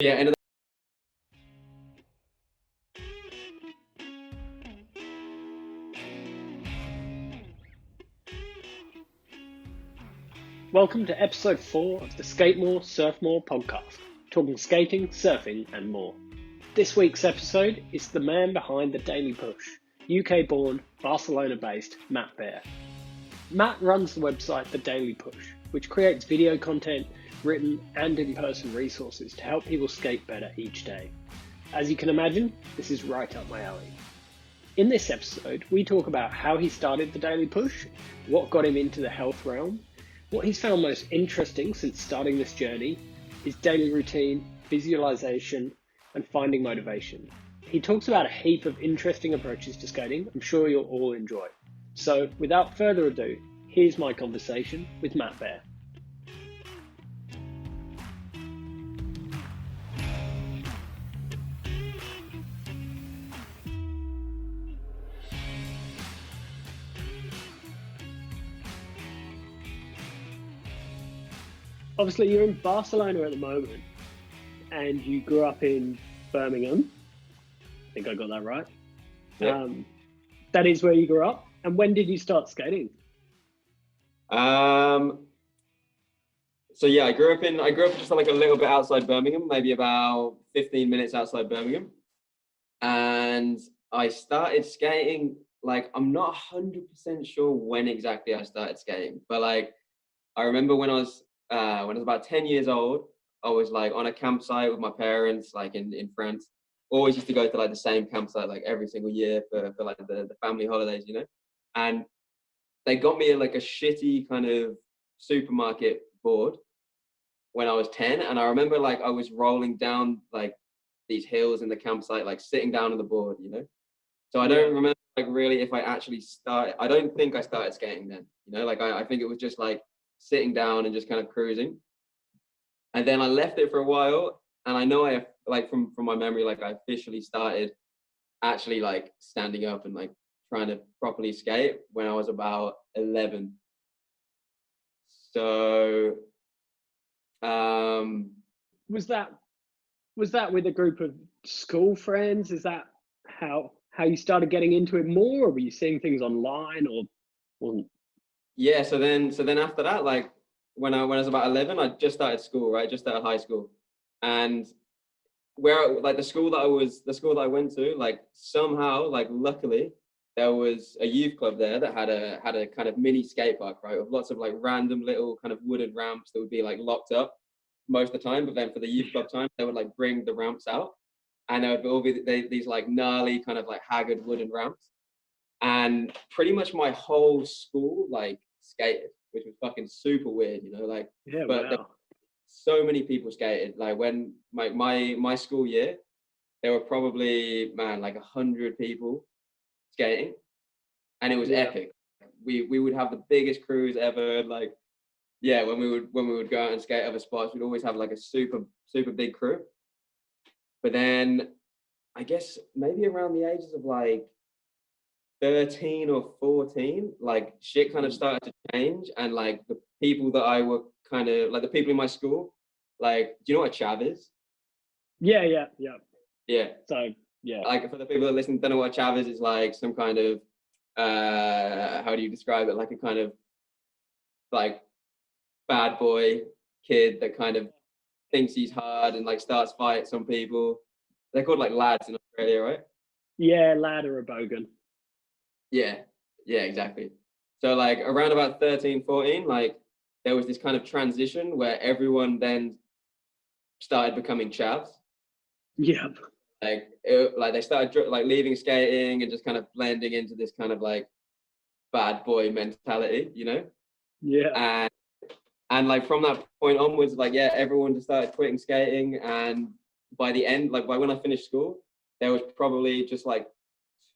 Yeah, and Welcome to episode 4 of the Skate More, Surf More podcast, talking skating, surfing, and more. This week's episode is the man behind the Daily Push, UK-born, Barcelona-based Matt Beare. Matt runs the website The Daily Push, which creates video content, written and in-person resources to help people skate better each day. As you can imagine, this is right up my alley. In this episode, we talk about how he started The Daily Push, what got him into the health realm, what he's found most interesting since starting this journey, his daily routine, visualization, and finding motivation. He talks about a heap of interesting approaches to skating I'm sure you'll all enjoy. So, without further ado, here's my conversation with Matt Beare. Obviously, you're in Barcelona at the moment, and you grew up in Birmingham. I think I got that right. yeah. That is where you grew up. And when did you start skating? So yeah, I grew up just like a little bit outside Birmingham, maybe about 15 minutes outside Birmingham. And I started skating, like, I'm not 100% sure when exactly I started skating, but like, I remember when I was about 10 years old, I was like on a campsite with my parents, like in France. Always used to go to like the same campsite like every single year for like the family holidays, you know. And they got me like a shitty kind of supermarket board when I was 10. And I remember like I was rolling down like these hills in the campsite, like sitting down on the board, you know. So I don't remember like really if I actually started. I don't think I started skating then, you know, like I think it was just like sitting down and just kind of cruising. And then I left it for a while. And I know I like from my memory, like I officially started actually like standing up and like trying to properly skate when I was about 11. So Was that with a group of school friends? Is that how you started getting into it more, or were you seeing things online, or wasn't? yeah, so then after that, like when I was about 11, I just started school, right? Just started high school. And where like the school that I went to, like somehow, like luckily, there was a youth club there that had a kind of mini skate park, right, with lots of like random little kind of wooden ramps that would be like locked up most of the time. But then for the youth club time, they would like bring the ramps out, and there would all be these like gnarly kind of like haggard wooden ramps. And pretty much my whole school like skated, which was fucking super weird, you know, like. Yeah, But wow. so many people skated. Like when my school year, there were probably, man, like 100 people skating, and it was Yeah, epic. We would have the biggest crews ever. Like, yeah, when we would go out and skate other spots, we'd always have like a super big crew. But then I guess maybe around the ages of like 13 or 14, like shit kind of started to change, and like the people that I were kind of like the people in my school, like, do you know what a chav is? yeah. Yeah. So yeah, Like for the people that listen, don't know what chav is like some kind of how do you describe it? Like a kind of like bad boy kid that kind of thinks he's hard and like starts fights on people. They're called like lads in Australia, right? yeah, lad or a bogan. Yeah, yeah, exactly. So like around about 13, 14, like there was this kind of transition where everyone then started becoming chavs. Yeah, Like they started like leaving skating and just kind of blending into this kind of like bad boy mentality, you know? yeah. And like from that point onwards, like yeah, everyone just started quitting skating. And by the end, like by when I finished school, there was probably just like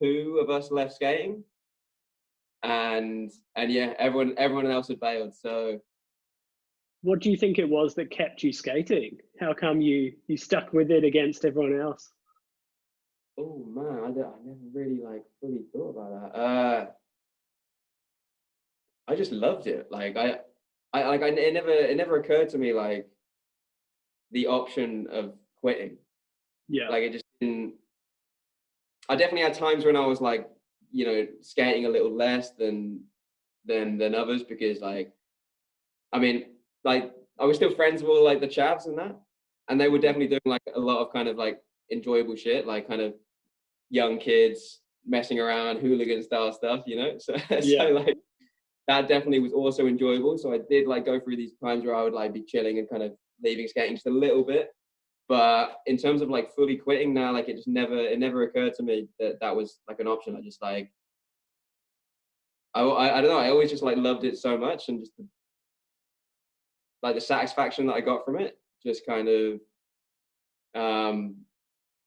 two of us left skating. And yeah, everyone else had bailed. So What do you think it was that kept you skating? How come you stuck with it against everyone else? oh man, I never really like fully thought about that. I just loved it. Like it never occurred to me like the option of quitting. Yeah. Like it just didn't. I definitely had times when I was like, you know, skating a little less than others, because like, I mean, like I was still friends with all like the chavs and that, and they were definitely doing like a lot of kind of like enjoyable shit, like kind of young kids messing around, hooligan style stuff, you know. So so Yeah. like that definitely was also enjoyable. So I did like go through these times where I would like be chilling and kind of leaving skating just a little bit. But in terms of like fully quitting now, like it never occurred to me that that was like an option. I just like, I don't know. I always just like loved it so much, and just like the satisfaction that I got from it, just kind of, um,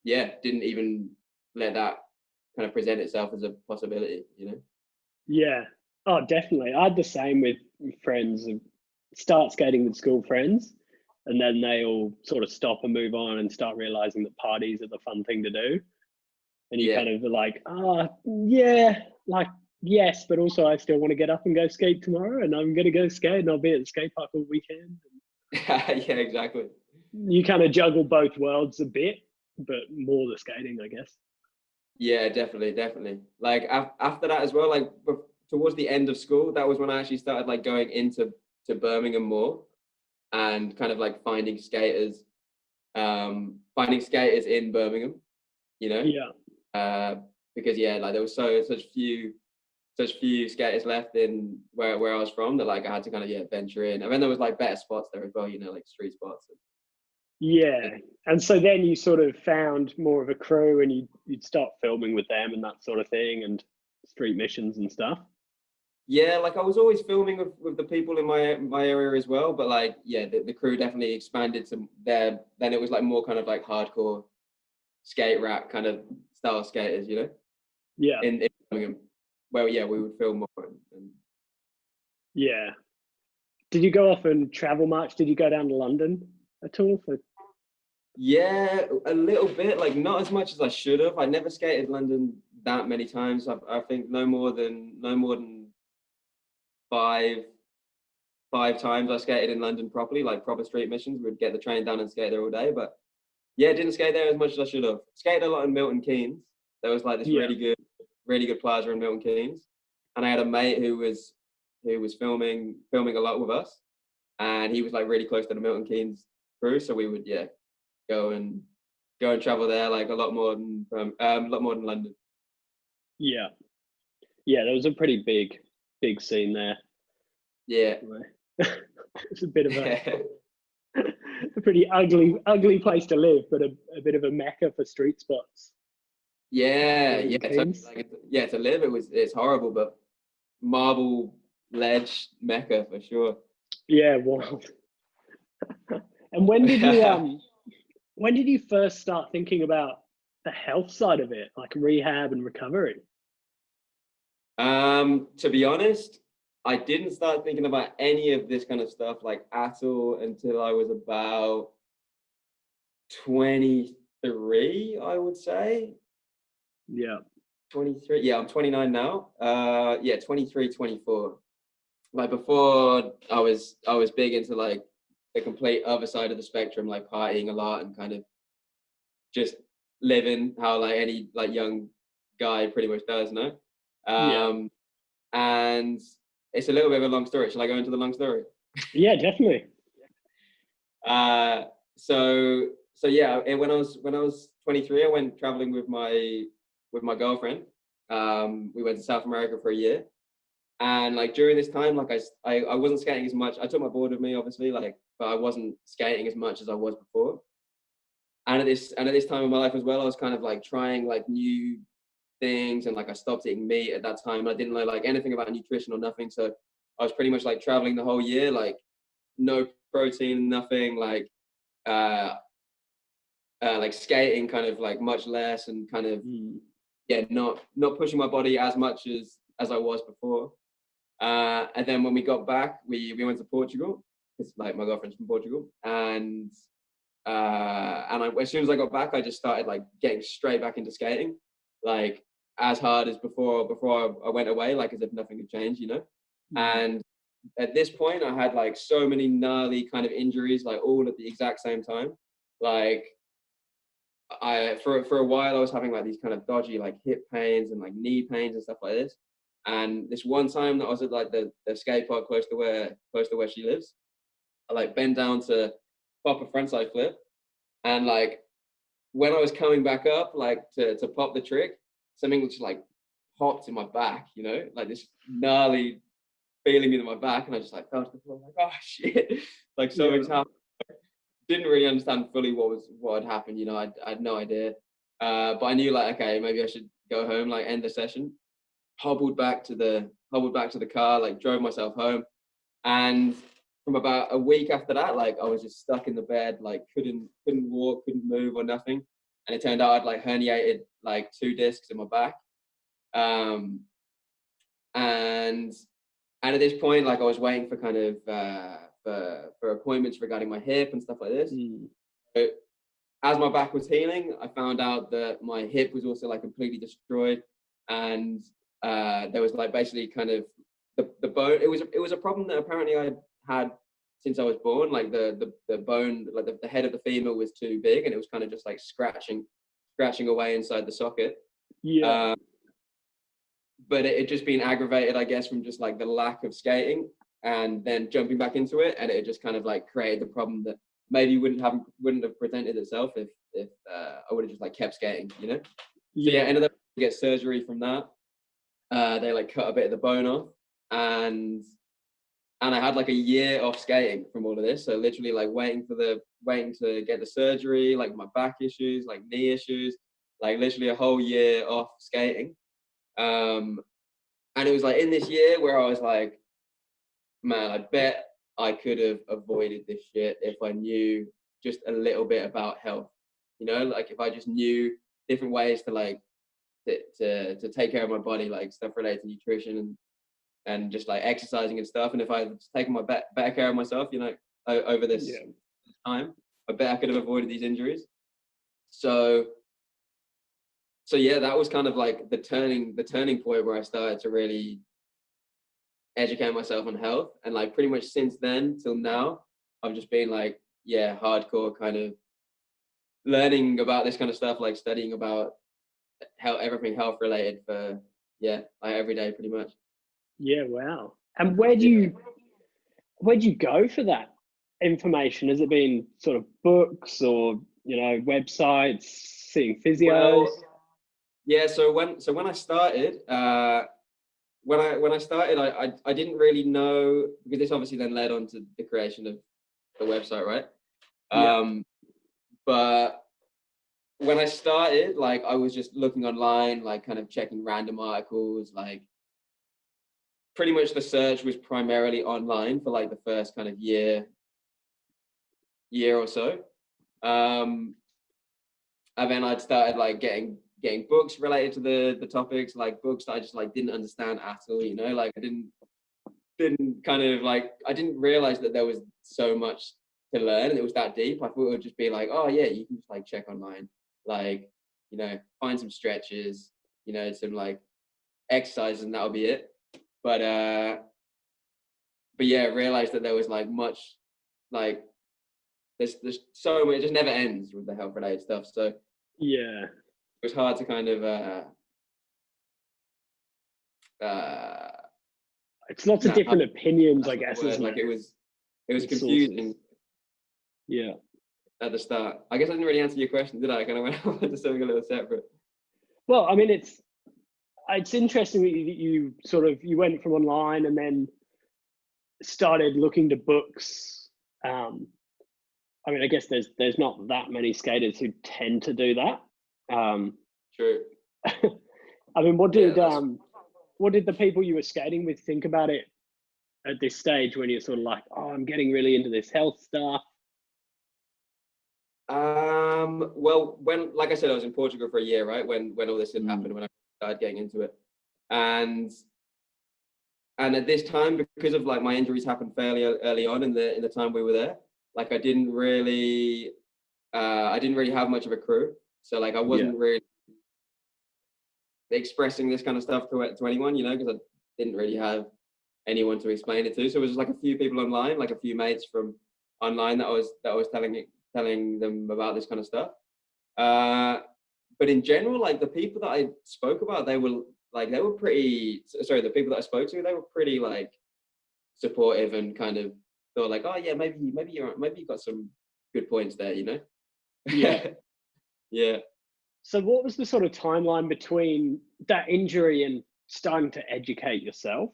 yeah, didn't even let that kind of present itself as a possibility, you know? Yeah. Oh, definitely. I had the same with friends. Start skating with school friends, and then they all sort of stop and move on and start realizing that parties are the fun thing to do. And you Yeah, kind of are like, yeah, like, yes, but also I still want to get up and go skate tomorrow, and I'm going to go skate, and I'll be at the skate park all weekend. yeah, exactly. You kind of juggle both worlds a bit, but more the skating, I guess. Yeah, definitely. Like after that as well, like towards the end of school, that was when I actually started like going into Birmingham more, and kind of like finding skaters in Birmingham, you know, Yeah. because yeah, like there was such few skaters left in where I was from, that like I had to kind of, yeah, venture in. And then there was like better spots there as well, you know, like street spots. And Yeah. And so then you sort of found more of a crew, and you'd start filming with them and that sort of thing, and street missions and stuff. yeah, like I was always filming with the people in my area as well, but like yeah, the crew definitely expanded to there. Then it was like more kind of like hardcore skate rap kind of style skaters, you know, Yeah. in Birmingham, where yeah, we would film more. And Yeah. Did you go off and travel much? Did you go down to London at all? yeah, a little bit, like not as much as I should have. I never skated London that many times. I think no more than five five times I skated in London properly, like proper street missions. We'd get the train down and skate there all day. But yeah, didn't skate there as much as I should have. Skated a lot in Milton Keynes. There was like this Yeah. really good plaza in Milton Keynes. And I had a mate who was filming a lot with us. And he was like really close to the Milton Keynes crew. So we would, yeah, go and travel there like a lot more than London. Yeah. Yeah. There was a pretty big scene there. Yeah. It's a bit of a pretty ugly place to live, but a bit of a mecca for street spots. Yeah, totally. Keynes. Like yeah, to live it's horrible, but marble ledge mecca for sure. Yeah, wild. And when did you first start thinking about the health side of it, like rehab and recovery? To be honest, I didn't start thinking about any of this kind of stuff like at all until I was about 23, I would say. Yeah. 23. Yeah, I'm 29 now. Yeah, 23, 24. Like before, I was big into like the complete other side of the spectrum, like partying a lot and kind of just living how like any like young guy pretty much does, no? Yeah. And it's a little bit of a long story. Shall I go into the long story? Yeah, definitely. Uh, so yeah, when I was 23, I went traveling with my girlfriend. We went to South America for a year, and like during this time, like I wasn't skating as much. I took my board with me, obviously, like, but I wasn't skating as much as I was before. And at this time in my life as well, I was kind of like trying like new things, and like I stopped eating meat at that time. I didn't know like anything about nutrition or nothing, so I was pretty much like traveling the whole year, like no protein, nothing, uh like skating kind of like much less, and kind of Mm. yeah, not pushing my body as much as I was before. And then when we got back, we went to Portugal, because like my girlfriend's from Portugal, and as soon as I got back, I just started like getting straight back into skating, like as hard as before I went away, like as if nothing had changed, you know. Mm. And at this point, I had like so many gnarly kind of injuries, like all at the exact same time. Like for a while I was having like these kind of dodgy like hip pains and like knee pains and stuff like this. And this one time that I was at like the skate park close to where she lives, I like bent down to pop a frontside flip, and like when I was coming back up like to pop the trick, something just like popped in my back, like this gnarly feeling in my back, and I just like fell to the floor like, oh shit, like something's happened. Didn't really understand fully what had happened, I had no idea. But I knew like, okay, maybe I should go home, like end the session. Hobbled back to the car, like drove myself home. And from about a week after that, like I was just stuck in the bed, like couldn't walk, couldn't move or nothing. And it turned out I'd like herniated like 2 discs in my back. And at this point, like I was waiting for kind of for appointments regarding my hip and stuff like this. So as my back was healing, I found out that my hip was also like completely destroyed, and there was like basically kind of the bone. It was a problem that apparently I had since I was born. Like the bone, like the head of the femur was too big, and it was kind of just like scratching away inside the socket. But it had just been aggravated, I guess, from just like the lack of skating and then jumping back into it, and it just kind of like created the problem that maybe wouldn't have presented itself if I would have just like kept skating, So yeah, ended up to get surgery from that. They like cut a bit of the bone off, and I had like a year off skating from all of this. So literally like waiting to get the surgery, like my back issues, like knee issues, like literally a whole year off skating. And it was like in this year where I was like, man, I bet I could have avoided this shit if I knew just a little bit about health. Like if I just knew different ways to like to take care of my body, like stuff related to nutrition and just like exercising and stuff. And if I had taken my better care of myself, over this time, I bet I could have avoided these injuries. So yeah, that was kind of like the turning point where I started to really educate myself on health. And like pretty much since then till now, I've just been like, hardcore kind of learning about this kind of stuff, like studying about everything health related for like every day pretty much. Yeah, wow. And where'd you go for that information? Has it been sort of books or websites, seeing physios? Well, yeah, so when I started, I didn't really know, because this obviously then led on to the creation of the website, right? But when I started, like I was just looking online, like kind of checking random articles, like pretty much the search was primarily online for like the first kind of year or so. And then I'd started like getting books related to the topics, like books that I just like didn't understand at all, like I didn't kind of like, I didn't realize that there was so much to learn and it was that deep. I thought it would just be like, oh yeah, you can just like check online, like, find some stretches, some like exercises and that'll be it. But yeah, realized that there was like much, like there's so much, it just never ends with the health related stuff. So yeah, it was hard to kind of it's lots of different opinions, I guess, isn't like it? It was confusing. Yeah. At the start. I guess I didn't really answer your question, did I? I kind of went on to something a little separate. Well, I mean, it's interesting that you went from online and then started looking to books. I mean, I guess there's not that many skaters who tend to do that. True. I mean, what did the people you were skating with think about it at this stage when you're sort of like, oh, I'm getting really into this health stuff? Well, when, like I said, I was in Portugal for a year, right? When all this had happened, when I started getting into it, and at this time, because of like my injuries happened fairly early on in the time we were there, like I didn't really have much of a crew, so like I wasn't really expressing this kind of stuff to anyone, because I didn't really have anyone to explain it to. So it was just like a few people online, like a few mates from online that I was telling them about this kind of stuff. But in general, like the people that I spoke about, they were pretty, sorry, the people that I spoke to, they were pretty like supportive and kind of thought like, oh yeah, maybe you got some good points there, you know? Yeah. Yeah. So what was the sort of timeline between that injury and starting to educate yourself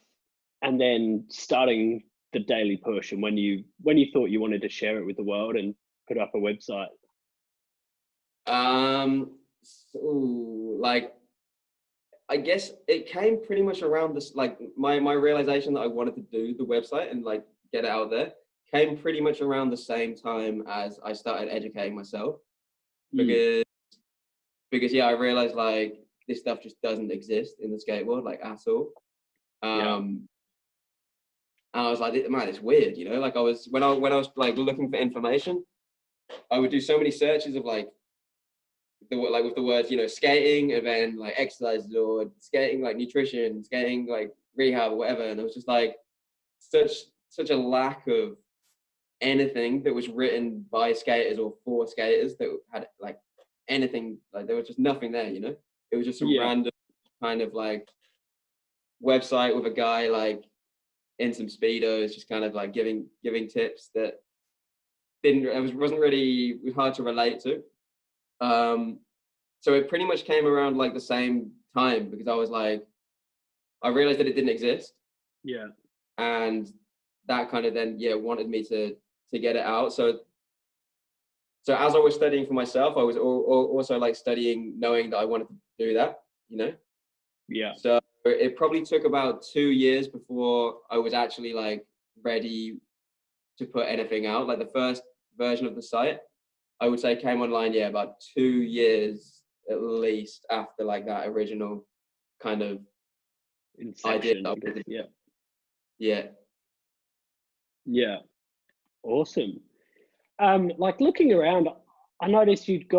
and then starting the daily push, and when you thought you wanted to share it with the world and put up a website? So, like, I guess it came pretty much around this, like my realization that I wanted to do the website and like get it out there came pretty much around the same time as I started educating myself, Mm, because yeah, I realized like this stuff just doesn't exist in the skateboard like at all. yeah. Um, and I was like, man, it's weird, you know. Like I was when I was like looking for information, I would do so many searches of like with the words, you know, skating and then like exercises, or skating like nutrition, skating like rehab or whatever. And it was just like such a lack of anything that was written by skaters or for skaters that had like anything, like there was just nothing there, you know. It was just a Yeah. random kind of like website with a guy like in some speedos just kind of like giving tips that wasn't really, it was hard to relate to. So it pretty much came around like the same time, because I was like, I realized that it didn't exist, Yeah. and that kind of then wanted me to get it out. So as I was studying for myself, I was also like studying, knowing that I wanted to do that, you know. Yeah. So it probably took about 2 years before I was actually like ready to put anything out. Like the first version of the site, I would say came online, about 2 years at least after like that original kind of idea that I Inception. wanted to, Yeah. yeah. Yeah. Awesome. Like looking around, I noticed you'd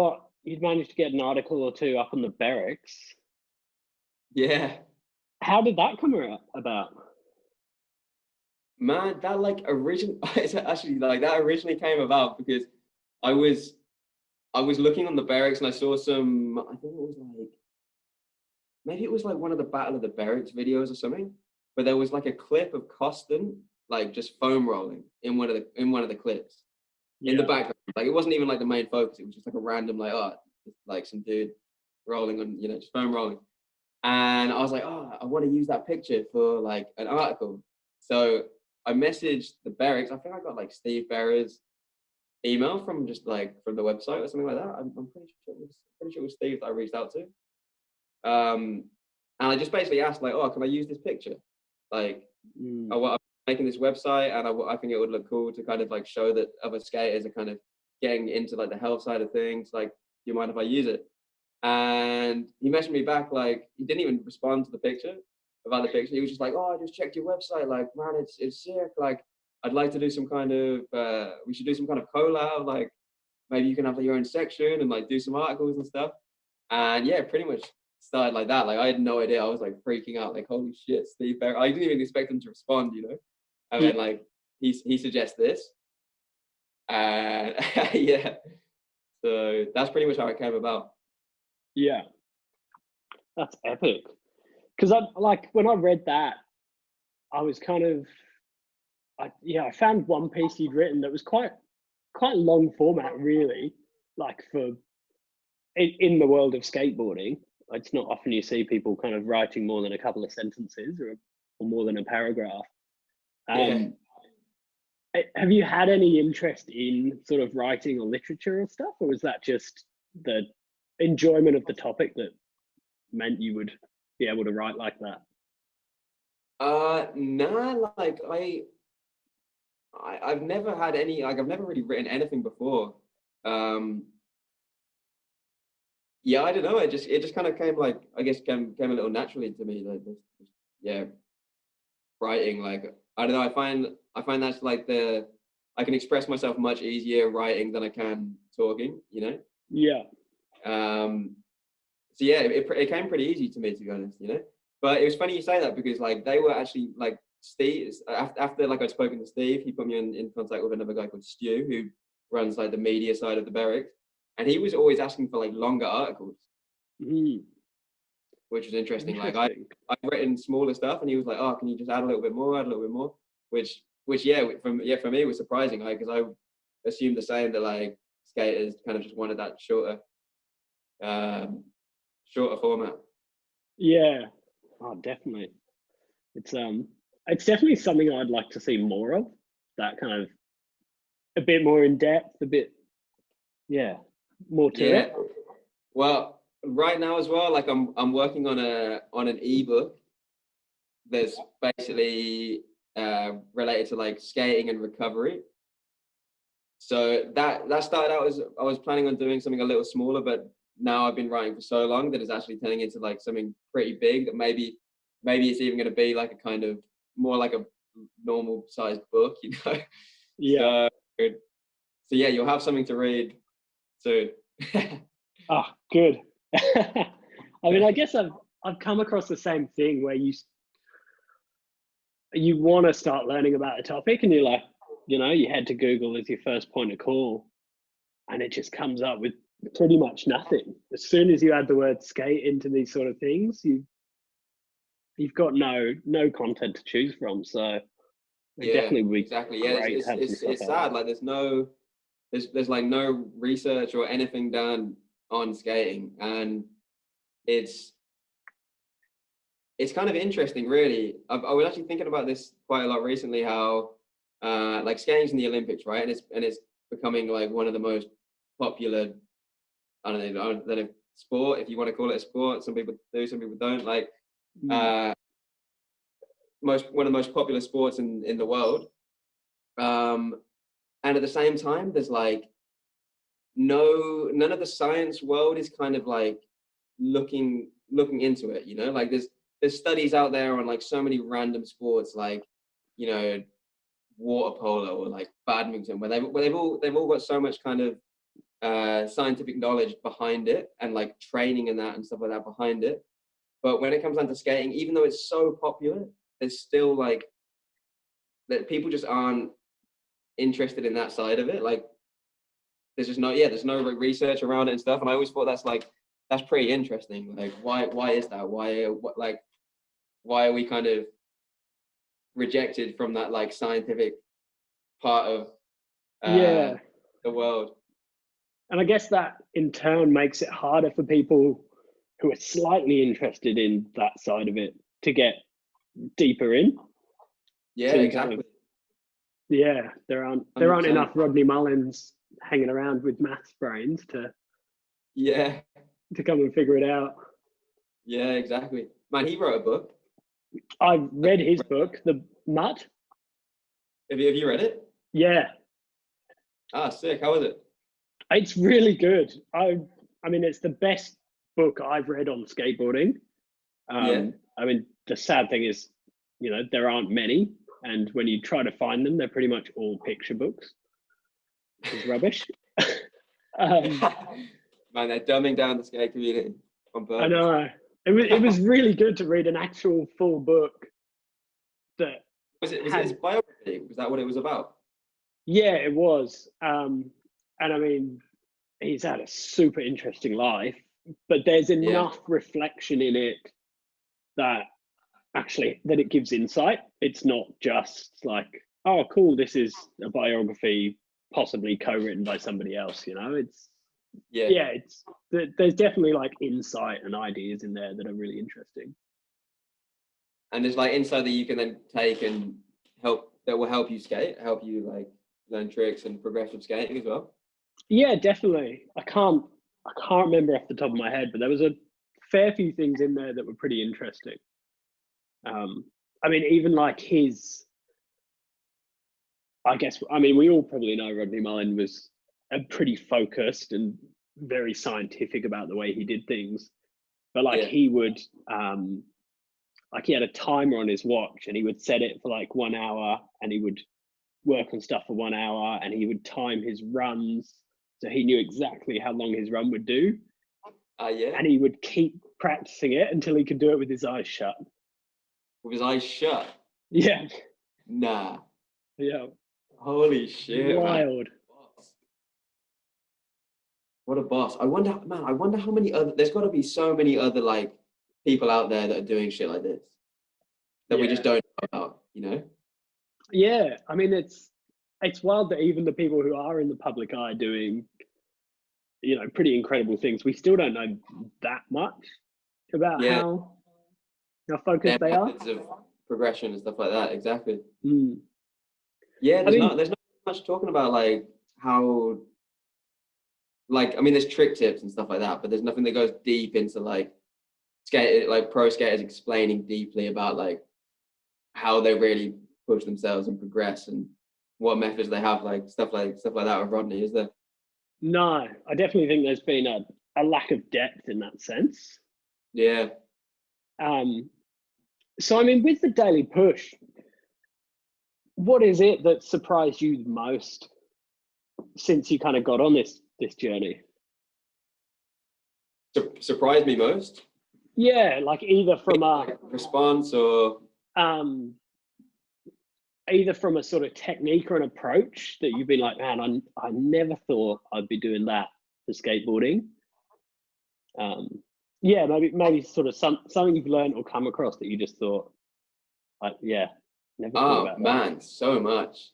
managed to get an article or two up on the barracks. Yeah. How did that come about? Man, that like original it's actually like that originally came about because I was looking on the barracks and I saw some, I think it was like, maybe it was like one of the Battle of the Barracks videos or something, but there was like a clip of Costin like just foam rolling in one of the clips in the Yeah. background. Like it wasn't even like the main focus, it was just like a random like, oh, just like some dude rolling on, you know, just foam rolling. And I was like, oh, I want to use that picture for like an article. So I messaged the barracks. I think I got like Steve Beare's email from just like from the website or something like that. I'm pretty sure it was Steve that I reached out to. And I just basically asked like, oh, can I use this picture? Like, Mm, I'm making this website, and I think it would look cool to kind of like show that other skaters are kind of getting into like the health side of things. Like, do you mind if I use it? And he messaged me back, like he didn't even respond to the picture, about the picture. He was just like, oh, I just checked your website, like man, it's sick. Like I'd like to do some kind of we should do some kind of collab, like maybe you can have like, your own section and like do some articles and stuff. And yeah, pretty much started like that. Like I had no idea. I was like freaking out, like holy shit, Steve Beare. I didn't even expect him to respond, you know. And yeah. then like he suggests this, and yeah. So that's pretty much how it came about. Yeah. That's epic. Because I like when I read that, I was kind of I found one piece you'd written that was quite long format, really. Like for in the world of skateboarding, it's not often you see people kind of writing more than a couple of sentences or more than a paragraph. Yeah. Um, have you had any interest in sort of writing or literature or stuff, or was that just the enjoyment of the topic that meant you would be able to write like that? Nah, like I've never had any, like I've never really written anything before. Um, yeah, I don't know. It just kind of came like, I guess came a little naturally to me, like this yeah, writing. Like I don't know. I find that's like I can express myself much easier writing than I can talking. You know. Yeah, So yeah, it came pretty easy to me, to be honest. You know. But it was funny you say that, because like they were actually like Steve, after like I'd spoken to Steve, he put me in contact with another guy called Stu, who runs like the media side of the barracks, and he was always asking for like longer articles, Mm, which was interesting. Like interesting. I've written smaller stuff, and he was like, "Oh, can you just add a little bit more, add a little bit more?" Which yeah, for me it was surprising, like because I assumed the same, that like skaters kind of just wanted that um, shorter format. Yeah. Oh, definitely. It's definitely something I'd like to see more of. That kind of a bit more in depth, a bit, yeah, more to Yeah. it. Well, right now as well, like I'm working on an ebook that's basically related to like skating and recovery. So that started out as I was planning on doing something a little smaller, but now I've been writing for so long that it's actually turning into like something pretty big, that maybe it's even going to be like a kind of more like a normal sized book, you know. Yeah. So so yeah, you'll have something to read soon. Ah, good. I mean, I guess I've come across the same thing where you want to start learning about a topic, and you're like, you head to Google as your first point of call, and it just comes up with pretty much nothing. As soon as you add the word skate into these sort of things, you've got no content to choose from. So it Yeah, definitely would be exactly. Yeah, great to have some stuff it's out there. sad. Like there's like no research or anything done on skating, and it's it's kind of interesting, really. I was actually thinking about this quite a lot recently. How like skating's in the Olympics, right? And it's becoming like one of the most popular. I don't know, sport, if you want to call it a sport. Some people do, some people don't. Like Mm. uh, one of the most popular sports in the world. Um, and at the same time, there's like none of the science world is kind of like looking into it, you know. Like there's studies out there on like so many random sports, like, you know, water polo or like badminton, where they've all got so much kind of scientific knowledge behind it, and like training and that and stuff like that behind it. But when it comes down to skating, even though it's so popular, there's still like that people just aren't interested in that side of it. Like there's no research around it and stuff. And I always thought that's pretty interesting. Like why is that? Why are we kind of rejected from that like scientific part of uh Yeah. the world? And I guess that in turn makes it harder for people who are slightly interested in that side of it to get deeper in. Yeah, So you kind of, exactly. yeah, there aren't 100%. enough Rodney Mullins hanging around with maths brains Yeah, to come and figure it out. yeah, exactly. Man, he wrote a book. I've read his book, The Mutt. Have you read it? Yeah, Ah, sick. How was it? it's really good. I mean, it's the best book I've read on skateboarding. Yeah. I mean, the sad thing is, there aren't many, and when you try to find them, they're pretty much all picture books, which is rubbish. um, Man, they're dumbing down the skate community on I purpose. know it was really good to read an actual full book that Was it his had, biography? Was that what it was about? yeah, it was. And I mean, he's had a super interesting life, but there's Yeah. enough reflection in it that that it gives insight. It's not just like, oh, cool, this is a biography, possibly co-written by somebody else. It's Yeah. yeah, there's definitely like insight and ideas in there that are really interesting. And there's like insight that you can then take and that will help you skate, help you like learn tricks and progressive skating as well. Yeah, definitely. I can't remember off the top of my head, but there was a fair few things in there that were pretty interesting. Um, I mean, even like I mean, we all probably know Rodney Mullen was a pretty focused and very scientific about the way he did things. But like Yeah. he would, like he had a timer on his watch, and he would set it for like 1 hour, and he would work on stuff for 1 hour, and he would time his runs so he knew exactly how long his run would do, Yeah. and he would keep practicing it until he could do it with his eyes shut. With his eyes shut. Yeah, Nah. yeah, Holy shit, man. wild. what a boss. I wonder, man, I wonder how many other, there's got to be so many other like people out there that are doing shit like this that we just Yeah. don't know about, you know? Yeah. I mean, it's wild that even the people who are in the public eye doing, pretty incredible things, we still don't know that much about Yeah, how their focused they are. methods of progression and stuff like that. Exactly. Mm. Yeah, I mean, there's not much talking about like how, like, I mean, there's trick tips and stuff like that, but there's nothing that goes deep into like pro skaters explaining deeply about like how they really push themselves and progress and what methods they have, like stuff like that with Rodney, is there? no, I definitely think there's been a lack of depth in that sense. Yeah. Um, so, I mean, with the daily push, what is it that surprised you the most since you kind of got on this journey? Surprised me most? Yeah, like Like response or um, either from a sort of technique or an approach that you've been like, man, I never thought I'd be doing that for skateboarding. Yeah, maybe sort of something you've learned or come across that you just thought, like, yeah, never thought oh about that. man, so much.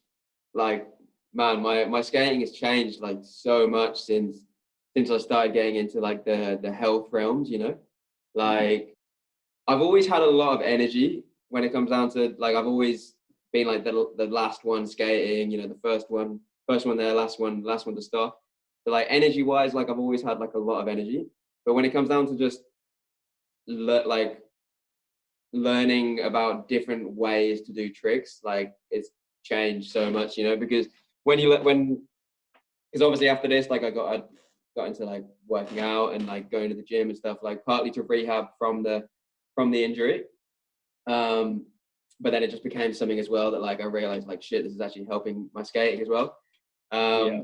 Like, man, my skating has changed like so much since I started getting into like the health realms, you know? Like I've always had a lot of energy when it comes down to like I've always been like the last one skating, you know, the first one there, last one to stop. So like energy wise, like I've always had like a lot of energy. But when it comes down to just like learning about different ways to do tricks, like it's changed so much, you know, because because obviously after this, like I got into like working out and like going to the gym and stuff, like partly to rehab from the injury. But then it just became something as well that like I realized like shit, this is actually helping my skating as well. Yeah,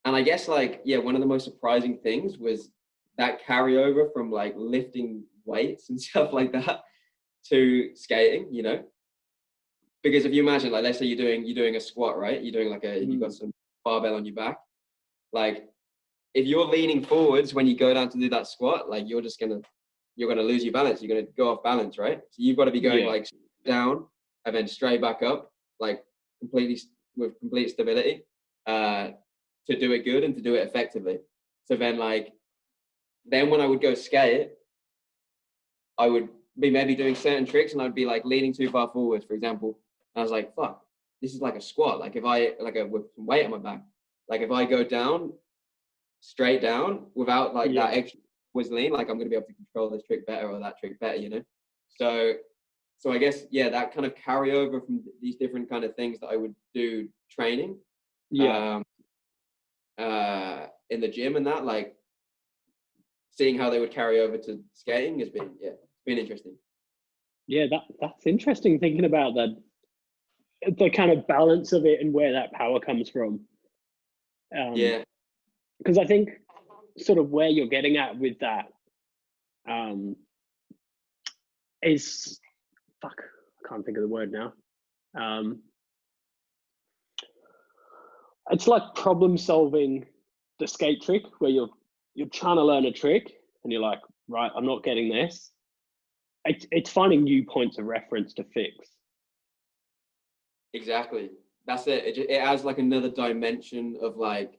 And I guess like yeah, one of the most surprising things was that carryover from like lifting weights and stuff like that to skating, you know? Because if you imagine, like, let's say you're doing a squat, right? You're doing like you got some barbell on your back. Like, if you're leaning forwards when you go down to do that squat, like you're gonna lose your balance. You're gonna go off balance, right? So you've got to be going yeah, like down and then straight back up, like completely with complete stability, to do it good and to do it effectively. So then when I would go skate, I would be maybe doing certain tricks and I'd be like leaning too far forwards, for example. And I was like, fuck, this is like a squat. Like if I with some weight on my back, like if I go down straight down without like that yeah, extra was lean, like I'm gonna be able to control this trick better or that trick better, you know? So I guess yeah, that kind of carryover from these different kind of things that I would do training yeah, um in the gym and that, like seeing how they would carry over to skating has been it's been interesting. yeah. That's interesting thinking about the kind of balance of it and where that power comes from. Yeah. Because I think sort of where you're getting at with that um, is fuck. I can't think of the word now. Um, it's like problem solving the skate trick where you're trying to learn a trick and you're like, right, I'm not getting this. It's finding new points of reference to fix. Exactly. That's it. It adds like another dimension of like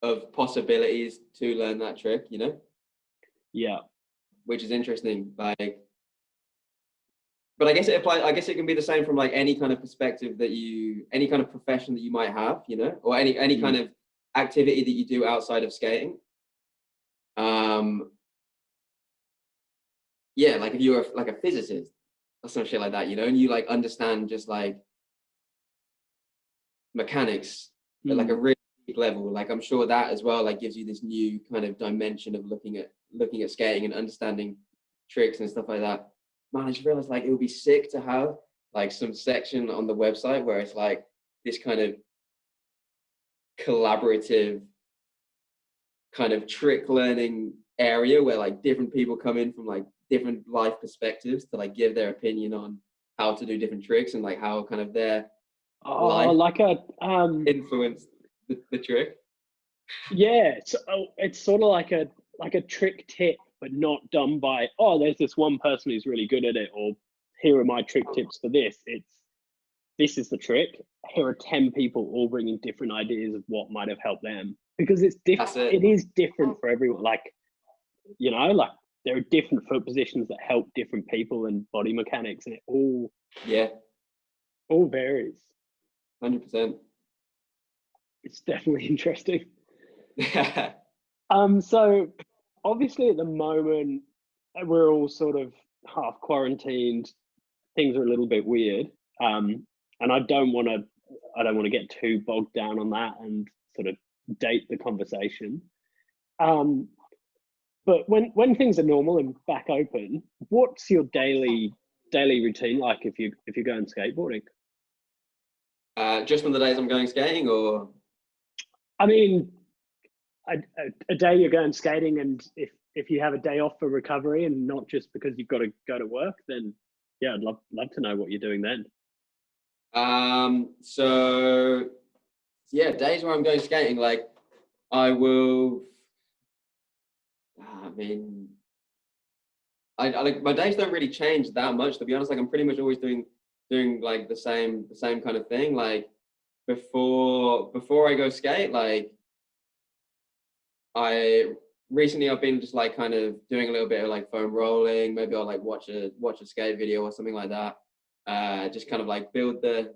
of possibilities to learn that trick, you know, Yeah, which is interesting. Like, but I guess it applies. I guess it can be the same from like any kind of perspective any kind of profession that you might have, you know, or any kind of activity that you do outside of skating. Um, yeah, like if you're like a physicist or some shit like that, you know, and you like understand just like mechanics at like a really deep level, like I'm sure that as well like gives you this new kind of dimension of looking at skating and understanding tricks and stuff like that. Man, I just realized like it would be sick to have like some section on the website where it's like this kind of collaborative kind of trick learning area where like different people come in from like different life perspectives to like give their opinion on how to do different tricks and like how kind of their oh, life like a influenced the trick. Yeah, it's sort of like a trick tip, but not done by, oh, there's this one person who's really good at it, or here are my trick tips for this. It's this is the trick. Here are 10 people all bringing different ideas of what might have helped them, because That's it it. is different for everyone. Like, like there are different foot positions that help different people and body mechanics, and it Yeah, all varies. 100%. It's definitely interesting. So obviously at the moment we're all sort of half quarantined. Things are a little bit weird, and I don't want to get too bogged down on that and sort of date the conversation. Um, but when things are normal and back open, what's your daily routine like if you're going skateboarding? Just on the days I'm going skating, or I mean, a day you're going skating, and if you have a day off for recovery and not just because you've got to go to work, then yeah, I'd love to know what you're doing then. so yeah, days where I'm going skating, like I will. I mean, I like my days don't really change that much, to be honest. Like I'm pretty much always doing like the same kind of thing. Like before I go skate, like I recently I've been just like kind of doing a little bit of like foam rolling. Maybe I'll like watch a skate video or something like that. Just kind of like build the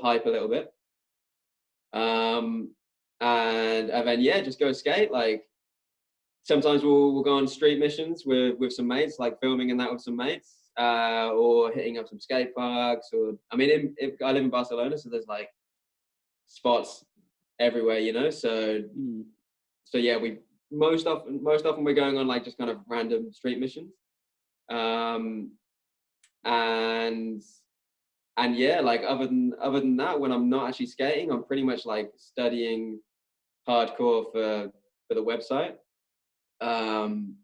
hype a little bit. Um, and then yeah, just go skate. Like sometimes we'll go on street missions with some mates, like filming and that with some mates, or hitting up some skate parks. Or I mean, I live in Barcelona, so there's like spots everywhere, you know. Mm. So yeah, we most often we're going on like just kind of random street missions. Um, and and yeah, like other than that, when I'm not actually skating, I'm pretty much like studying hardcore for the website, um,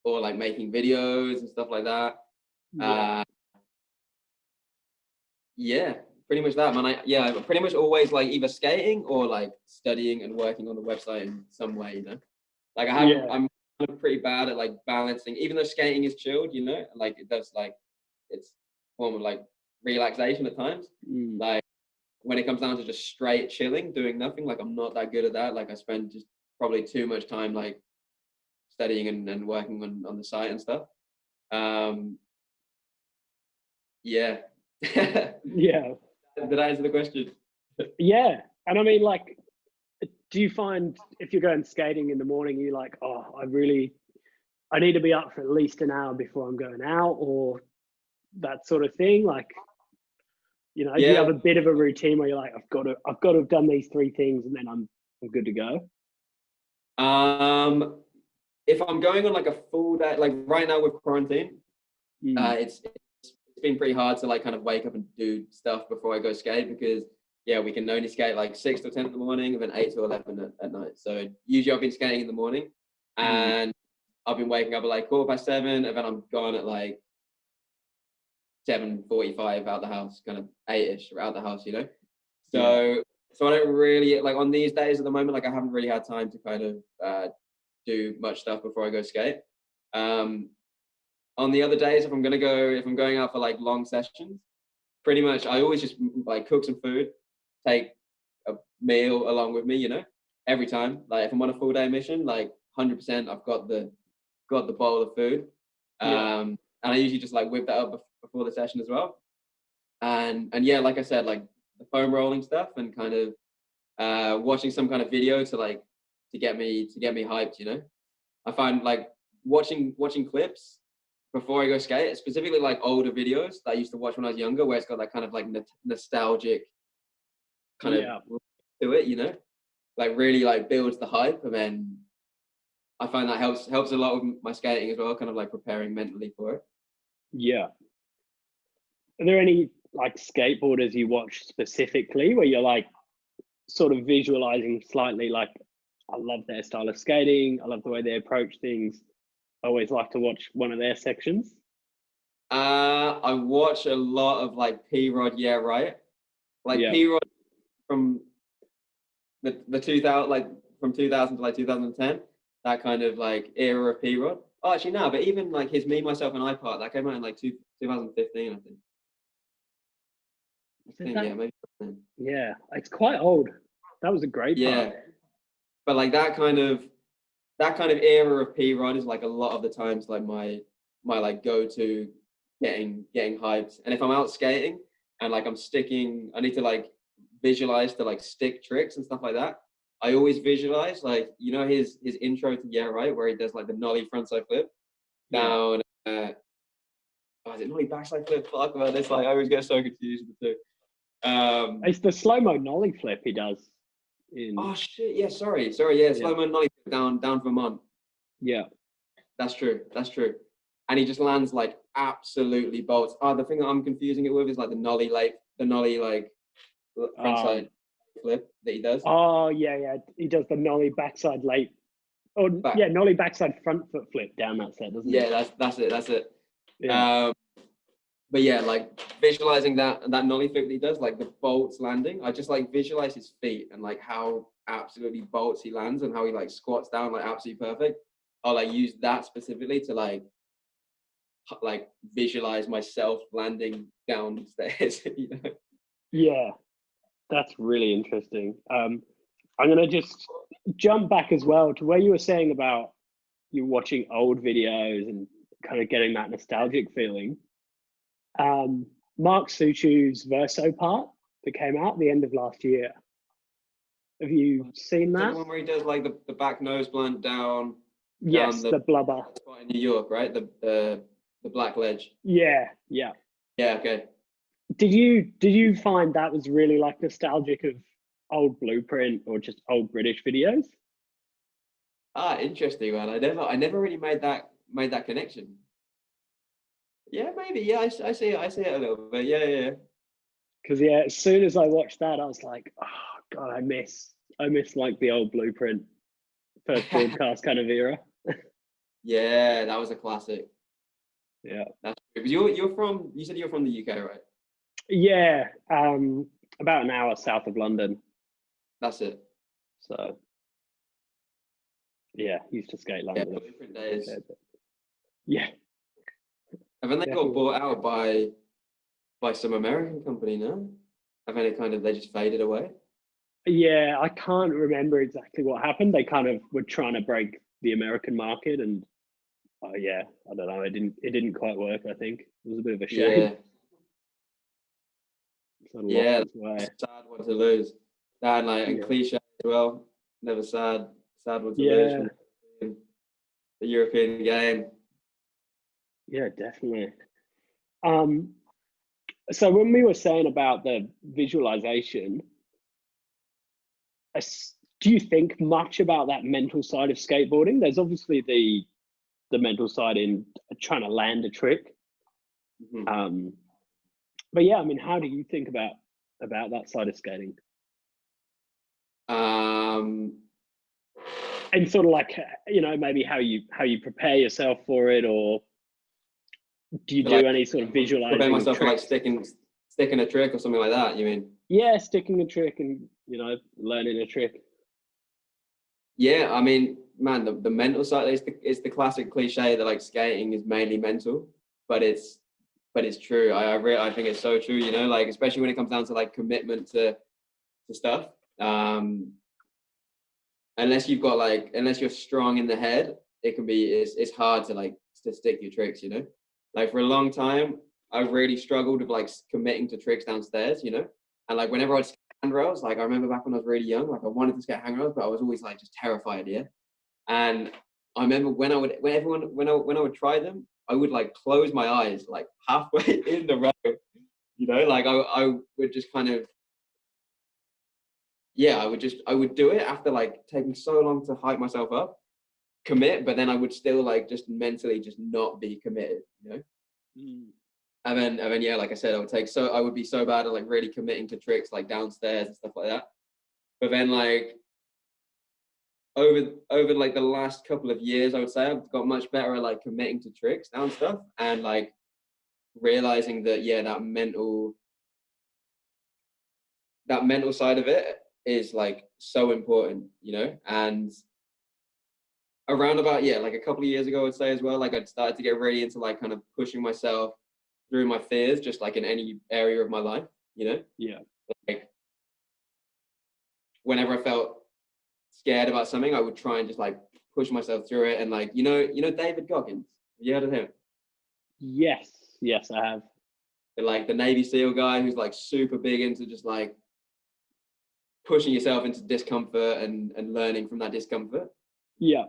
or like making videos and stuff like that. Yeah, Uh, yeah, pretty much that, man. I'm pretty much always like either skating or like studying and working on the website in some way, you know. Like yeah, I'm kind of pretty bad at like balancing, even though skating is chilled, you know, like it does like it's a form of like relaxation at times. mm, Like when it comes down to just straight chilling, doing nothing, like I'm not that good at that. Like I spend just probably too much time like studying and working on the site and stuff. Um, yeah. yeah, Did I answer the question? yeah. And I mean, like, do you find if you're going skating in the morning, you're like, oh, I need to be up for at least an hour before I'm going out, or that sort of thing? Like, do you have Yeah. a bit of a routine where you're like, I've got to have done these three things, and then I'm good to go? Um, if I'm going on like a full day, like right now with quarantine, Mm, it's been pretty hard to like kind of wake up and do stuff before I go skate because yeah, we can only skate like 6 to 10 in the morning and then 8 to 11 at night. So usually I've been skating in the morning mm, and I've been waking up at like 7:15 and then I'm gone at like 7:45 out the house, kind of 8ish out the house, you know. yeah, So I don't really like on these days at the moment, like I haven't really had time to kind of do much stuff before I go skate. Um, on the other days, if I'm going out for like long sessions, pretty much I always just like cook some food, take a meal along with me, you know, every time. Like if I'm on a full day mission, like 100% I've got the bowl of food. yeah, And I usually just like whip that up before the session as well. And yeah, like I said, like the foam rolling stuff and kind of watching some kind of video to get me hyped, you know. I find like watching clips before I go skate, specifically like older videos that I used to watch when I was younger, where it's got that kind of like nostalgic kind of yeah, to it, you know, like really like builds the hype, and then I find that helps a lot with my skating as well, kind of like preparing mentally for it. yeah. Are there any like skateboarders you watch specifically where you're like sort of visualizing slightly like, I love their style of skating, I love the way they approach things. I always like to watch one of their sections. I watch a lot of like P Rod, yeah, right. Like Yeah. P Rod from the 2000, like from 2000 to like 2010, that kind of like era of P-Rod. Oh, actually no, but even like his Me, Myself and I part, that came out in like 2015, I think. Yeah, maybe. Yeah, it's quite old. That was a great Yeah, part. but like that kind of era of P-Rod is like a lot of the times like my like go-to getting hyped. And if I'm out skating and like I need to like visualize to like stick tricks and stuff like that. I always visualize like, you know, his intro to Yeah Right, where he does like the nollie frontside flip down. Is it nollie backside flip? Fuck about this. Like I always get so confused with the two. It's the slow-mo nollie flip he does. Oh shit! Yeah, sorry. Yeah, slow mo nollie flip down Vermont. Yeah, that's true. And he just lands like absolutely bolts. Oh, the thing that I'm confusing it with is like the nollie like frontside flip that he does. Oh yeah, he does the nollie backside late. Oh yeah, nollie backside front foot flip down that set, doesn't he? Yeah, that's it. Yeah. But yeah, like visualizing that nollie flip that he does, like the bolts landing. I just like visualize his feet and like how absolutely bolts he lands and how he like squats down like absolutely perfect. I'll like use that specifically to like visualize myself landing downstairs. You know? Yeah, that's really interesting. I'm gonna just jump back as well to where you were saying about you watching old videos and kind of getting that nostalgic feeling. Mark Suchu's Verso part that came out at the end of last year. Have you seen that? The one where he does like the back nose blunt down. Yes, the blubber spot in New York, right? The black ledge. Yeah. Yeah. Okay. Did you find that was really like nostalgic of old Blueprint or just old British videos? Interesting, man. I never really made that connection. Yeah, maybe. Yeah, I see it a little bit. Yeah. Because as soon as I watched that, I was like, oh god, I miss like the old Blueprint first broadcast kind of era. Yeah, that was a classic. Yeah, that's true. You said you're from the UK, right? Yeah, about an hour south of London. That's it. So yeah, used to skate London. Yeah, different days. Yeah. And then they got bought out by some American company, no? And then they just faded away. Yeah, I can't remember exactly what happened. They kind of were trying to break the American market, and I don't know. It didn't quite work. I think it was a bit of a shame. Yeah, sad one to lose. That and cliche as well. Never sad one to lose from the European game. Yeah, definitely. So when we were saying about the visualization, do you think much about that mental side of skateboarding? There's obviously the mental side in trying to land a trick. Mm-hmm. But yeah, I mean, how do you think about that side of skating? And sort of like, you know, maybe how you prepare yourself for it, or do you do any sort of visualizing? Prepare myself for like sticking a trick or something like that, you mean? Yeah, sticking a trick and, you know, learning a trick. Yeah, I mean, man, the mental side is the classic cliche that like skating is mainly mental, but it's true. I think it's so true, you know, like especially when it comes down to like commitment to stuff. Unless you're strong in the head, it's hard to stick your tricks, you know. Like for a long time, I really struggled with like committing to tricks downstairs, you know. And like whenever I'd skate handrails, like I remember back when I was really young, like I wanted to skate handrails, but I was always like just terrified, yeah. And I remember when I would try them, I would like close my eyes like halfway in the row, you know, like I would just kind of, yeah, I would do it after like taking so long to hype myself up, commit, but then I would still like just mentally just not be committed, you know. And then yeah, like I said, I would be so bad at like really committing to tricks like downstairs and stuff like that. But then like over like the last couple of years, I would say I've got much better at like committing to tricks down stuff and like realizing that that mental side of it is like so important, and around about, like a couple of years ago, I'd say as well, like I'd started to get really into like kind of pushing myself through my fears, just like in any area of my life, Yeah. like whenever I felt scared about something, I would try and just like push myself through it. And like, David Goggins, have you heard of him? Yes. Yes, I have. Like the Navy SEAL guy who's like super big into just like pushing yourself into discomfort and learning from that discomfort. Yeah.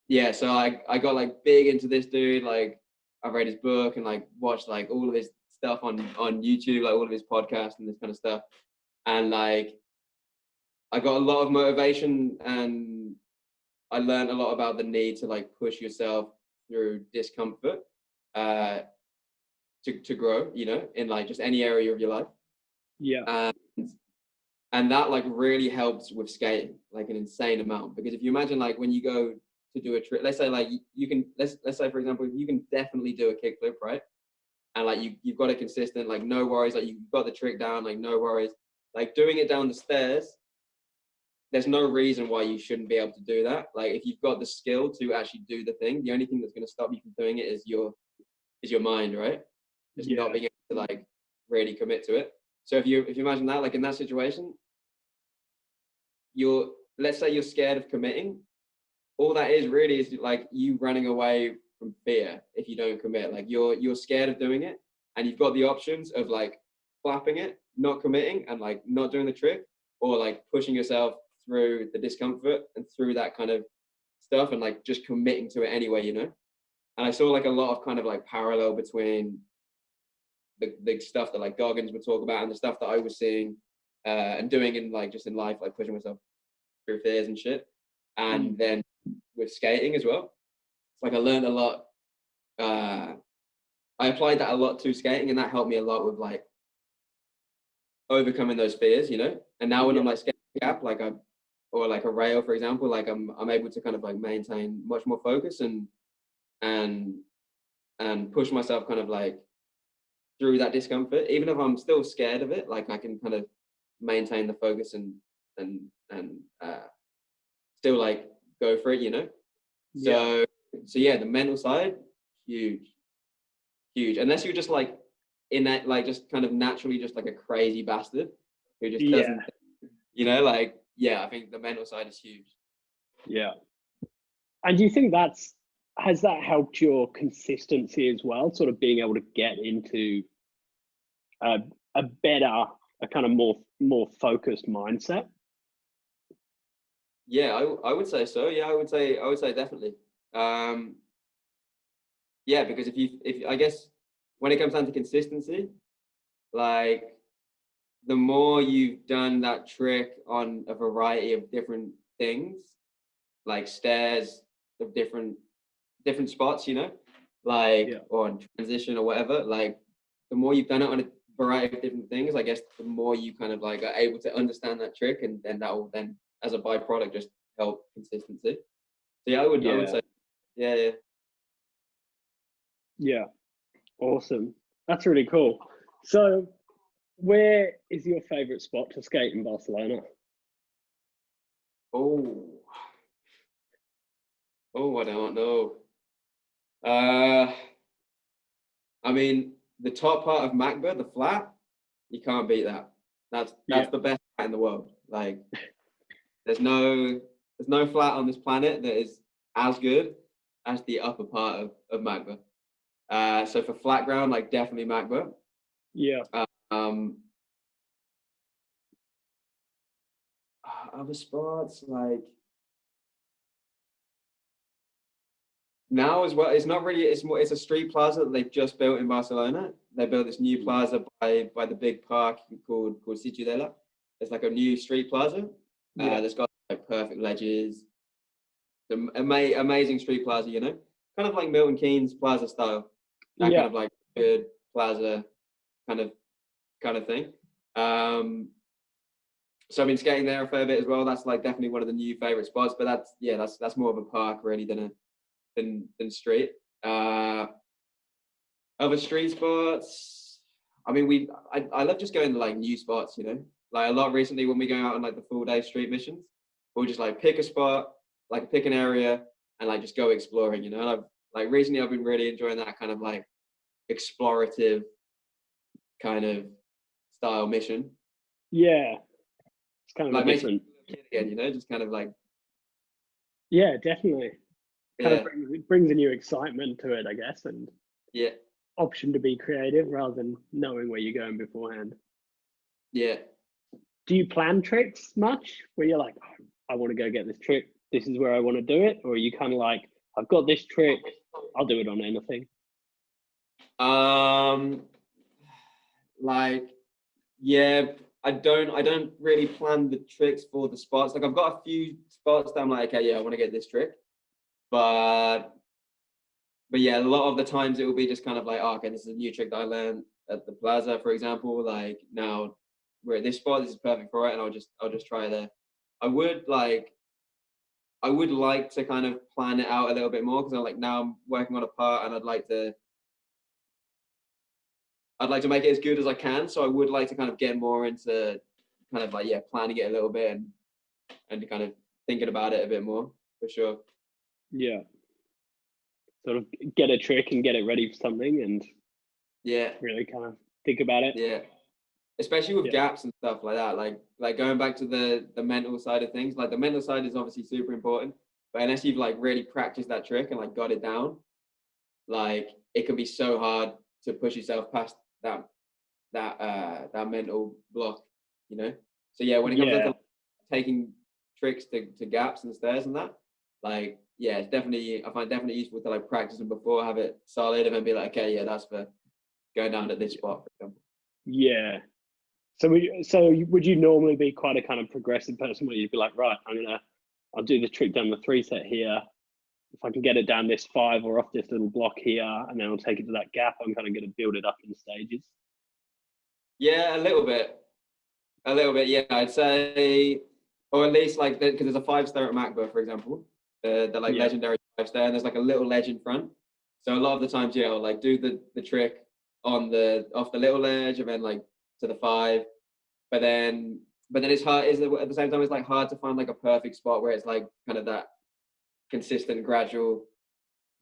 Yeah, so I got like big into this dude. Like I've read his book and like watched like all of his stuff on YouTube, like all of his podcasts and this kind of stuff. And like I got a lot of motivation, and I learned a lot about the need to like push yourself through discomfort to grow, in like just any area of your life. Yeah. And that like really helps with skating, like an insane amount. Because if you imagine like when you go to do a trick, let's say like you can let's say for example, you can definitely do a kickflip, right? And like you've got it consistent, like no worries, like you've got the trick down, like no worries. Like doing it down the stairs, there's no reason why you shouldn't be able to do that. Like if you've got the skill to actually do the thing, the only thing that's going to stop you from doing it is your mind, right? Just not being able to like really commit to it. So if you imagine that, like in that situation, let's say you're scared of committing. All that is really is like you running away from fear if you don't commit. Like you're scared of doing it, and you've got the options of like flapping it, not committing, and like not doing the trick, or like pushing yourself through the discomfort and through that kind of stuff and like just committing to it anyway. And I saw like a lot of kind of like parallel between the stuff that like Goggins would talk about and the stuff that I was seeing and doing in like just in life, like pushing myself through fears and shit. And then with skating as well, it's like I learned a lot. I applied that a lot to skating, and that helped me a lot with like overcoming those fears, And now when I'm like skating a gap, like or like a rail, for example, like I'm able to kind of like maintain much more focus and push myself kind of like through that discomfort, even if I'm still scared of it. Like I can kind of maintain the focus and still like go for it. So yeah, the mental side, huge. Unless you're just like in that, like just kind of naturally just like a crazy bastard who just doesn't, like, yeah, I think the mental side is huge. Yeah. And do you think has that helped your consistency as well? Sort of being able to get into a better, a kind of more focused mindset? Yeah, I would say so. Yeah, I would say definitely. Yeah, because if I guess when it comes down to consistency, like the more you've done that trick on a variety of different things, like stairs of different spots, like or on transition or whatever, like the more you've done it on a variety of different things, I guess the more you kind of like are able to understand that trick, and then that will then as a byproduct just help consistency. So yeah, I would say yeah. Yeah. Awesome. That's really cool. So where is your favorite spot to skate in Barcelona? I don't know. I mean, the top part of Macba, the flat, you can't beat that. That's the best flat in the world. Like, there's no flat on this planet that is as good as the upper part of Macba. So for flat ground, like definitely Macba. Yeah. Other spots like now as well. It's not really. It's more. It's a street plaza that they've just built in Barcelona. They built this new plaza by the big park called Ciutadella. It's like a new street plaza. That's got like perfect ledges. The amazing street plaza, kind of like Milton Keynes Plaza style. That kind of like good plaza kind of thing. So I've been skating there a fair bit as well. That's like definitely one of the new favorite spots. But that's more of a park really than street. Other street spots. I mean, I love just going to like new spots. Like a lot recently when we go out on like the full day street missions, we'll just like pick a spot, like pick an area, and like just go exploring. You know, and I've like recently I've been really enjoying that kind of like explorative kind of style mission. Yeah, it's kind of a Like makes you different. feel like a kid again, you know, just kind of like Yeah, definitely. Kind of yeah, brings a new excitement to it, I guess, and yeah, option to be creative rather than knowing where you're going beforehand. yeah. Do you plan tricks much? Where you're like, oh, I want to go get this trick. This is where I want to do it, or are you kind of like, I've got this trick. I'll do it on anything. Um, like yeah, I don't really plan the tricks for the spots. Like I've got a few spots that I'm like, okay, yeah, I want to get this trick, but yeah, a lot of the times it will be just kind of like, oh, okay, this is a new trick that I learned at the plaza, for example. Like now we're at this spot, this is perfect for it, and I'll just try it there. I would like I would like to kind of plan it out a little bit more because I'm like now I'm working on a part and I'd like to make it as good as I can. So I would like to kind of get more into kind of like yeah, planning it a little bit and kind of thinking about it a bit more for sure. Yeah, sort of get a trick and get it ready for something, and Yeah, really kind of think about it. yeah. Especially with Yeah, gaps and stuff like that. Like going back to the mental side of things. Like the mental side is obviously super important, but unless you've like really practiced that trick and like got it down, like it can be so hard to push yourself past that mental block, you know. So yeah, when it comes down to yeah, like, taking tricks to gaps and stairs and that, like yeah, it's definitely I find definitely useful to like practice them before, have it solid, and then be like, okay, yeah, that's for going down at this spot, for example. yeah. Would you normally be quite a kind of progressive person where you'd be like, right, I'll do the trick down the 3 set here. If I can get it down this 5 or off this little block here, and then I'll take it to that gap, I'm kind of going to build it up in stages. Yeah, a little bit. A little bit, yeah. I'd say, or at least like because there's a 5 star at Macba, for example, the like Yeah, legendary 5 star, and there's like a little ledge in front. So a lot of the times, yeah, I'll like do the trick on the off the little ledge, and then like to the 5. But then it's hard. Is at the same time it's like hard to find like a perfect spot where it's like kind of that consistent, gradual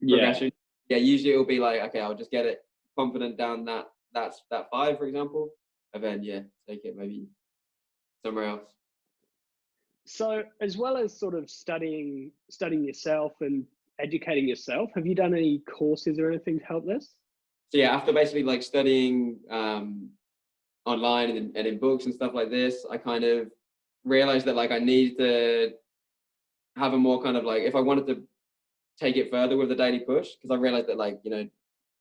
yeah. progression. Yeah, usually it'll be like okay, I'll just get it confident down that 5, for example, and then yeah, take it maybe somewhere else. So, as well as sort of studying yourself and educating yourself, have you done any courses or anything to help this? So yeah, after basically like studying online and in books and stuff like this, I kind of realized that like I needed to have a more kind of like if I wanted to take it further with the daily push, because I realized that like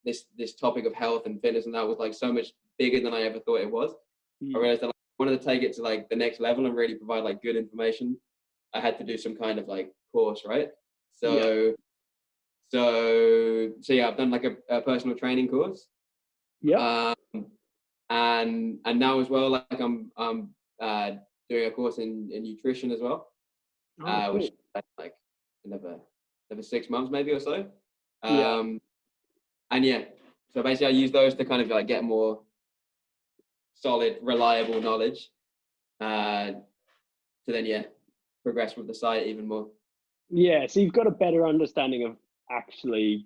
this topic of health and fitness and that was like so much bigger than I ever thought it was. I Mm, realized that like, I wanted to take it to like the next level and really provide like good information. I had to do some kind of like course, right? yeah. So so yeah, I've done like a personal training course. Yep. Um, and now as well, like I'm doing a course in nutrition as well, Oh, which cool. like another 6 months maybe or so. Yeah. Um, and yeah, so basically I use those to kind of like get more solid, reliable knowledge, to then yeah progress with the site even more. Yeah. So you've got a better understanding of actually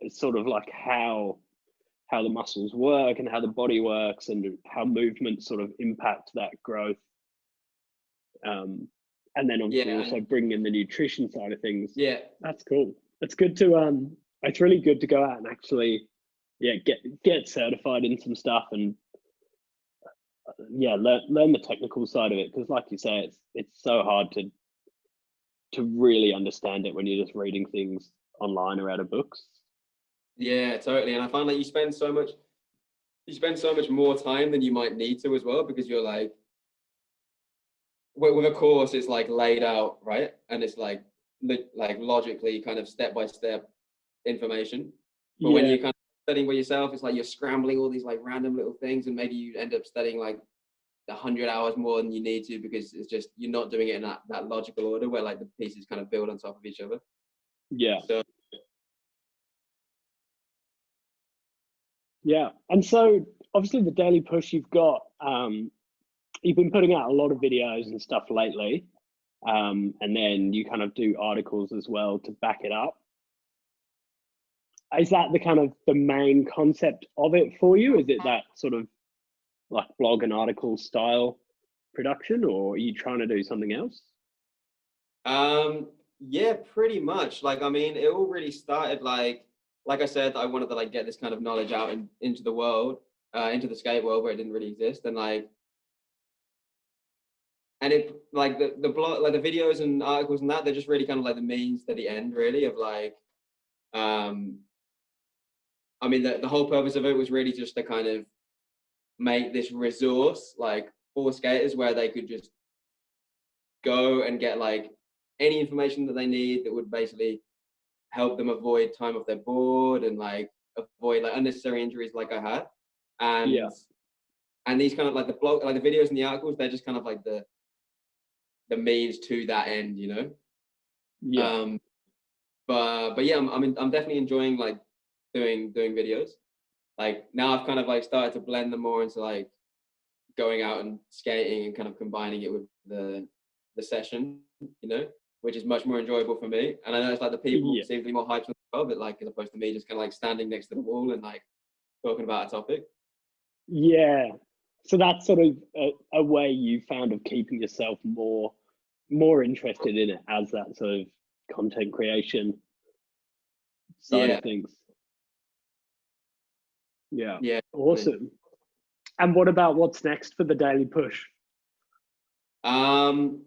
sort of like how the muscles work and how the body works and how movement sort of impact that growth. Um, and then obviously Yeah, also bringing in the nutrition side of things. yeah, That's cool. It's good to it's really good to go out and actually yeah get certified in some stuff and yeah learn the technical side of it because like you say it's so hard to really understand it when you're just reading things online or out of books. yeah, totally. And I find like you spend so much more time than you might need to as well because you're like with a course it's like laid out right and it's like like logically kind of step by step information, but when Yeah, you kind of studying by yourself it's like you're scrambling all these like random little things and maybe you end up studying like 100 hours more than you need to because it's just you're not doing it in that logical order where like the pieces kind of build on top of each other. yeah, So yeah. And so obviously the daily push you've got you've been putting out a lot of videos and stuff lately, and then you kind of do articles as well to back it up. Is that the kind of the main concept of it for you? Is it that sort of like blog and article style production, or are you trying to do something else? Yeah, pretty much. Like, I mean, it all really started like I said, I wanted to like get this kind of knowledge out into the world, into the skate world where it didn't really exist, and it like the blog, like the videos and articles and that, they're just really kind of like the means to the end, really, of like, um, I mean, the whole purpose of it was really just to kind of make this resource like for skaters where they could just go and get like any information that they need that would basically help them avoid time off their board and like avoid like unnecessary injuries like I had. Yeah, And these kind of like the blog, like the videos and the articles, they're just kind of like the means to that end, you know. yeah, But yeah, I'm definitely enjoying like doing videos. Like now I've kind of like started to blend them more into like going out and skating and kind of combining it with the session, you know, which is much more enjoyable for me. And I know it's like the people yeah, seem to be more hyped as well, but like as opposed to me just kind of like standing next to the wall and like talking about a topic. yeah. So that's sort of a way you found of keeping yourself more interested in it as that sort of content creation side of Yeah, things. Yeah, yeah. Definitely. awesome. And what about what's next for the Daily Push? Um,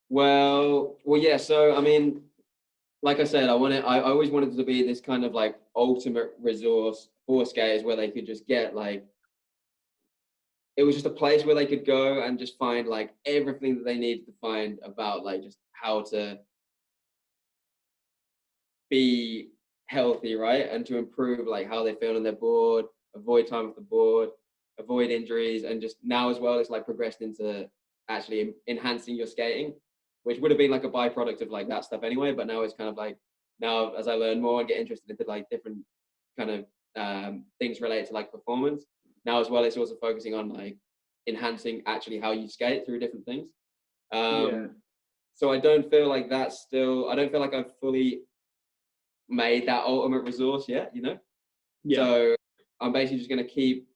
well, yeah. So I mean, like I said, I always wanted it to be this kind of like ultimate resource for skaters where they could just get like, it was just a place where they could go and just find like everything that they needed to find about like just how to be healthy, right? And to improve like how they feel on their board, avoid time off the board, avoid injuries, and just now as well it's like progressed into actually enhancing your skating, which would have been like a byproduct of like that stuff anyway. But now it's kind of like now as I learn more and get interested into like different kind of things related to like performance. Now as well, it's also focusing on like enhancing actually how you skate through different things. Yeah, Um, so I don't feel like that's still. I don't feel like I've fully made that ultimate resource yet, you know. yeah, So I'm basically just gonna keep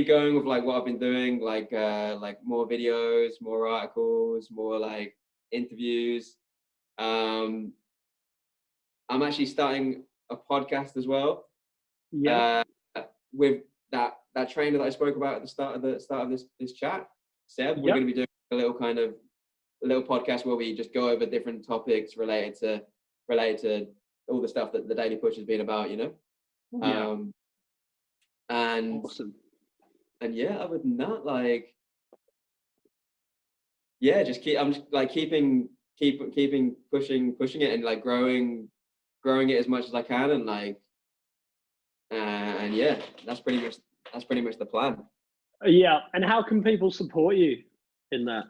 going with like what I've been doing, like more videos, more articles, more like interviews. Um, I'm actually starting a podcast as well, yeah, uh, with that trainer that I spoke about at the start of this chat, Seb. We're yep, going to be doing a little podcast where we just go over different topics related to all the stuff that the Daily Push has been about, you know. yeah. Um, and Awesome. and yeah, other than that, like yeah, just I'm just like keeping pushing it and like growing it as much as I can and like and yeah, that's pretty much the plan. Yeah, and how can people support you in that?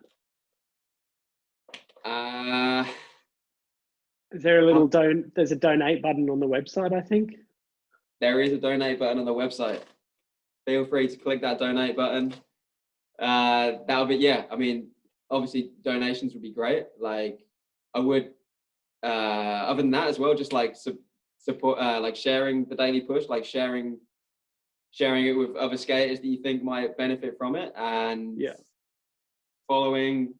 Uh, Is there a how, little there's a donate button on the website, I think. there is a donate button on the website. Feel free to click that donate button. That'll be yeah. I mean, obviously donations would be great. Like I would. Other than that as well, just like support, like sharing the Daily Push, like sharing it with other skaters that you think might benefit from it, and Yeah, following,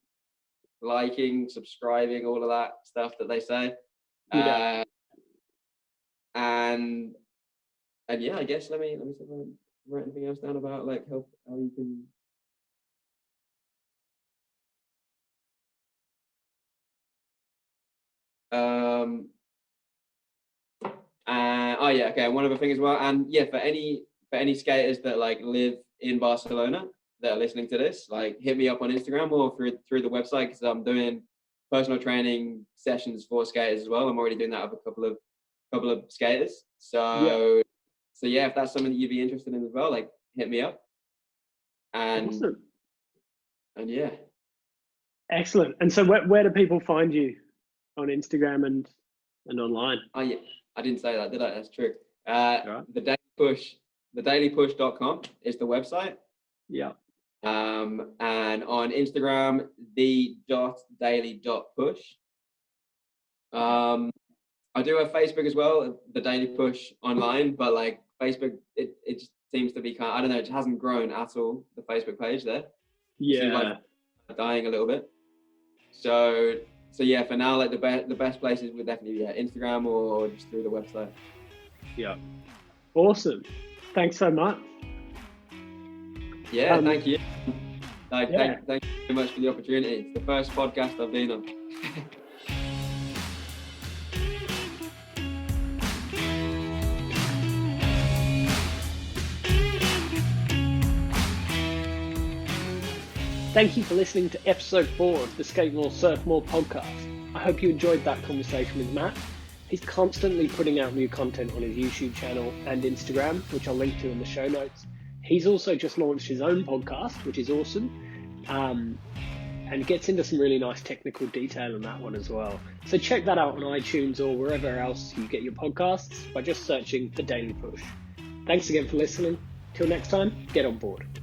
liking, subscribing, all of that stuff that they say. yeah, Uh, and and yeah, I guess let me see if I write anything else down about like how you can. Um, oh yeah, okay. One other thing as well, and yeah, for any skaters that like live in Barcelona that are listening to this, like hit me up on Instagram or through the website because I'm doing personal training sessions for skaters as well. I'm already doing that with a couple of skaters. yeah. So yeah, if that's something that you'd be interested in as well, like hit me up and Awesome. and yeah. Excellent. And so where do people find you on Instagram and online? Oh yeah, I didn't say that, did I? That's true. All right. The Daily Push, thedailypush.com is the website. Yeah. And on Instagram, the.daily.push. I do have Facebook as well, the Daily Push online, but like Facebook, it just seems to be kind of, I don't know, it hasn't grown at all, the Facebook page there. It seems like dying a little bit. So yeah, for now, like the best places would definitely be Instagram or just through the website. Yeah. Awesome. Thanks so much. Yeah, thank you. Thank you very much for the opportunity. It's the first podcast I've been on. Thank you for listening to episode 4 of the Skate More, Surf More podcast. I hope you enjoyed that conversation with Matt. He's constantly putting out new content on his YouTube channel and Instagram, which I'll link to in the show notes. He's also just launched his own podcast, which is awesome, and gets into some really nice technical detail on that one as well. So check that out on iTunes or wherever else you get your podcasts by just searching The Daily Push. Thanks again for listening. Till next time, get on board.